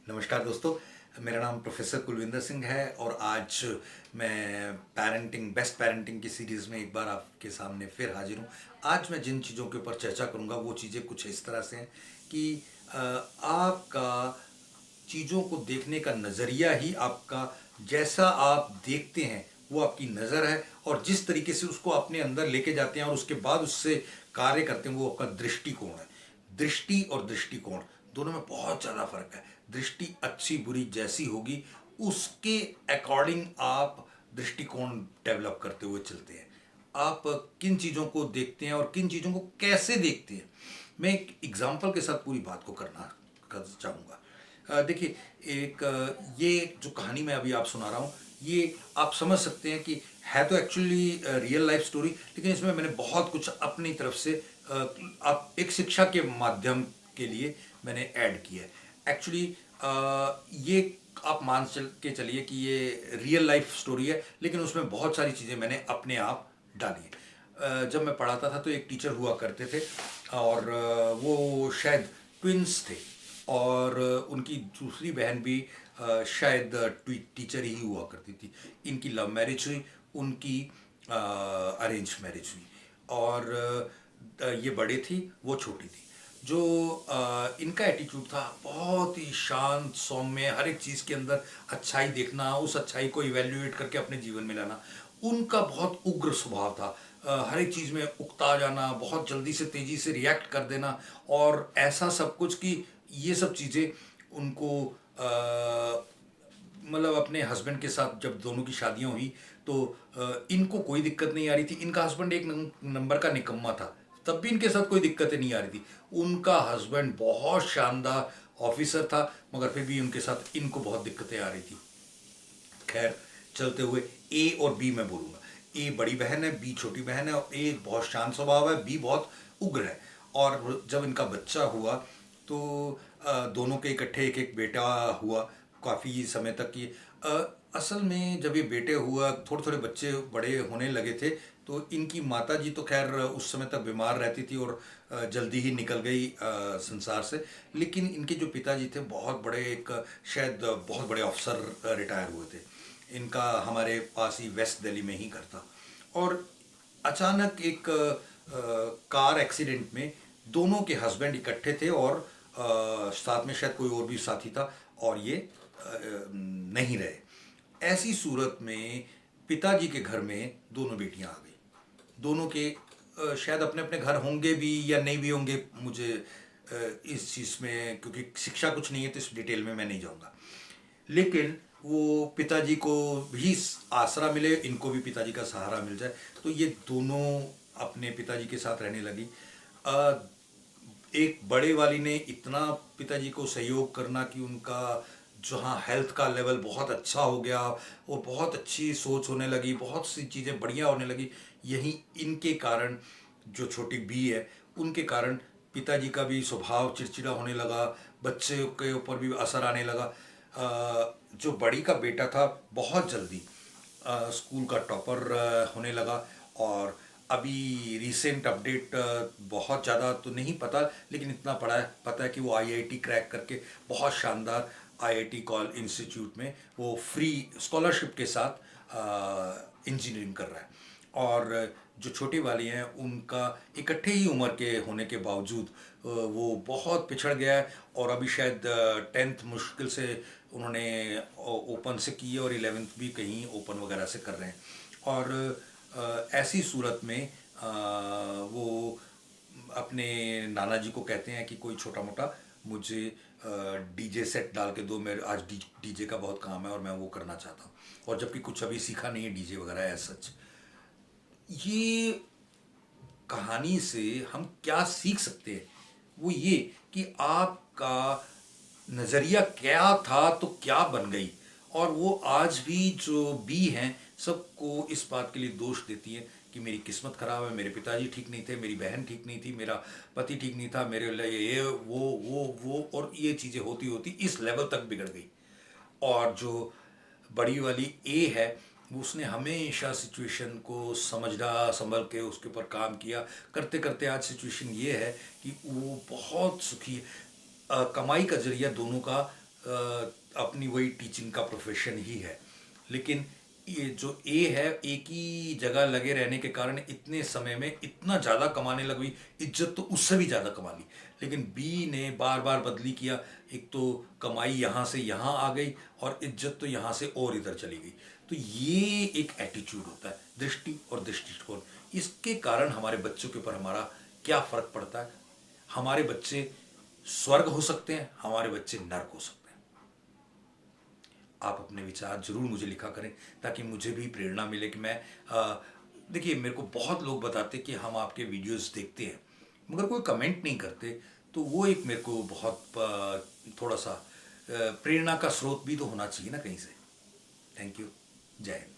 नमस्कार दोस्तों। मेरा नाम प्रोफेसर कुलविंदर सिंह है और आज मैं बेस्ट पेरेंटिंग की सीरीज़ में एक बार आपके सामने फिर हाजिर हूँ। आज मैं जिन चीज़ों के ऊपर चर्चा करूँगा वो चीज़ें कुछ इस तरह से हैं कि आपका चीज़ों को देखने का नज़रिया ही आपका, जैसा आप देखते हैं वो आपकी नज़र है, और जिस तरीके से उसको अपने अंदर लेके जाते हैं और उसके बाद उससे कार्य करते हैं वो आपका दृष्टिकोण है। दृष्टि और दृष्टिकोण दोनों में बहुत ज़्यादा फर्क है। दृष्टि अच्छी बुरी जैसी होगी उसके अकॉर्डिंग आप दृष्टिकोण डेवलप करते हुए चलते हैं। आप किन चीज़ों को देखते हैं और किन चीज़ों को कैसे देखते हैं, मैं एक एग्जाम्पल के साथ पूरी बात को कर चाहूँगा। देखिए, एक ये जो कहानी मैं अभी आप सुना रहा हूँ, ये आप समझ सकते हैं कि है तो एक्चुअली रियल लाइफ स्टोरी, लेकिन इसमें मैंने बहुत कुछ अपनी तरफ से आप एक शिक्षा के माध्यम के लिए मैंने ऐड किया है। एक्चुअली ये आप मान के चलिए कि ये रियल लाइफ स्टोरी है, लेकिन उसमें बहुत सारी चीज़ें मैंने अपने आप डाली हैं। जब मैं पढ़ाता था तो एक टीचर हुआ करते थे और वो शायद ट्विंस थे, और उनकी दूसरी बहन भी शायद टीचर ही हुआ करती थी। इनकी लव मैरिज हुई, उनकी अरेंज मैरिज हुई, और ये बड़े थी, वो छोटी थी। जो इनका एटीट्यूड था बहुत ही शांत सौम्य, हर एक चीज़ के अंदर अच्छाई देखना, उस अच्छाई को इवेल्युएट करके अपने जीवन में लाना। उनका बहुत उग्र स्वभाव था, हर एक चीज़ में उकता जाना, बहुत जल्दी से तेज़ी से रिएक्ट कर देना, और ऐसा सब कुछ कि ये सब चीज़ें उनको मतलब अपने हस्बैंड के साथ जब दोनों की शादियां हुई तो इनको कोई दिक्कत नहीं आ रही थी। इनका हस्बैंड एक नंबर का निकम्मा था, तब भी इनके साथ कोई दिक्कतें नहीं आ रही थी। उनका हस्बैंड बहुत शानदार ऑफिसर था, मगर फिर भी उनके साथ इनको बहुत दिक्कतें आ रही थी। खैर, चलते हुए ए और बी मैं बोलूँगा। ए बड़ी बहन है, बी छोटी बहन है, और ए बहुत शांत स्वभाव है, बी बहुत उग्र है। और जब इनका बच्चा हुआ तो दोनों के इकट्ठे एक एक बेटा हुआ काफ़ी समय तक। ये असल में जब ये बेटे हुआ, थोड़े थोड़े बच्चे बड़े होने लगे थे, तो इनकी माता जी तो खैर उस समय तक बीमार रहती थी और जल्दी ही निकल गई संसार से। लेकिन इनके जो पिताजी थे बहुत बड़े, एक शायद बहुत बड़े अफसर रिटायर हुए थे। इनका हमारे पास ही वेस्ट दिल्ली में ही घर था, और अचानक एक कार एक्सीडेंट में दोनों के हस्बैंड इकट्ठे थे, और साथ में शायद कोई और भी साथी था, और ये नहीं रहे। ऐसी सूरत में पिताजी के घर में दोनों बेटियां आ गई। दोनों के शायद अपने अपने घर होंगे भी या नहीं भी होंगे, मुझे इस चीज़ में क्योंकि शिक्षा कुछ नहीं है तो इस डिटेल में मैं नहीं जाऊंगा। लेकिन वो पिताजी को भी आसरा मिले, इनको भी पिताजी का सहारा मिल जाए, तो ये दोनों अपने पिताजी के साथ रहने लगी। एक बड़े वाली ने इतना पिताजी को सहयोग करना कि उनका जहाँ हेल्थ का लेवल बहुत अच्छा हो गया, वो बहुत अच्छी सोच होने लगी, बहुत सी चीज़ें बढ़िया होने लगी। यही इनके कारण, जो छोटी बी है उनके कारण पिताजी का भी स्वभाव चिड़चिड़ा होने लगा, बच्चे के ऊपर भी असर आने लगा। जो बड़ी का बेटा था बहुत जल्दी स्कूल का टॉपर होने लगा, और अभी रिसेंट अपडेट बहुत ज़्यादा तो नहीं पता, लेकिन इतना पता है कि वो आईआईटी क्रैक करके बहुत शानदार आईआईटी कॉल इंस्टीट्यूट में वो फ्री स्कॉलरशिप के साथ इंजीनियरिंग कर रहा है। और जो छोटी वाली हैं उनका इकट्ठे ही उम्र के होने के बावजूद वो बहुत पिछड़ गया है, और अभी शायद 10th मुश्किल से उन्होंने ओपन से की है, और 11th भी कहीं ओपन वगैरह से कर रहे हैं। और ऐसी सूरत में वो अपने नाना जी को कहते हैं कि कोई छोटा मोटा मुझे डीजे सेट डाल के दो, मेरे आज डीजे का बहुत काम है और मैं वो करना चाहता हूँ, और जबकि कुछ अभी सीखा नहीं है डीजे वगैरह एज सच। ये कहानी से हम क्या सीख सकते हैं, वो ये कि आपका नज़रिया क्या था तो क्या बन गई। और वो आज भी जो बी हैं सबको इस बात के लिए दोष देती हैं कि मेरी किस्मत ख़राब है, मेरे पिताजी ठीक नहीं थे, मेरी बहन ठीक नहीं थी, मेरा पति ठीक नहीं था, मेरे लिए ये वो, और ये चीज़ें होती होती इस लेवल तक बिगड़ गई। और जो बड़ी वाली ए है वो उसने हमेशा सिचुएशन को समझना, संभल के उसके ऊपर काम किया, करते करते आज सिचुएशन ये है कि वो बहुत सुखी है। कमाई का जरिया दोनों का अपनी वही टीचिंग का प्रोफेशन ही है, लेकिन ये जो ए है, एक ही जगह लगे रहने के कारण इतने समय में इतना ज़्यादा कमाने लगी, इज्जत तो उससे भी ज़्यादा कमा ली। लेकिन बी ने बार बार बदली किया, एक तो कमाई यहाँ से यहाँ आ गई और इज्जत तो यहाँ से और इधर चली गई। तो ये एक एटीट्यूड होता है, दृष्टि और दृष्टिकोण। इसके कारण हमारे बच्चों के ऊपर हमारा क्या फ़र्क पड़ता है। हमारे बच्चे स्वर्ग हो सकते हैं, हमारे बच्चे नर्क हो सकते हैं। आप अपने विचार जरूर मुझे लिखा करें ताकि मुझे भी प्रेरणा मिले कि मैं देखिए, मेरे को बहुत लोग बताते कि हम आपके वीडियोस देखते हैं मगर कोई कमेंट नहीं करते, तो वो एक मेरे को बहुत थोड़ा सा प्रेरणा का स्रोत भी तो होना चाहिए ना कहीं से। Thank you. जय हिंद।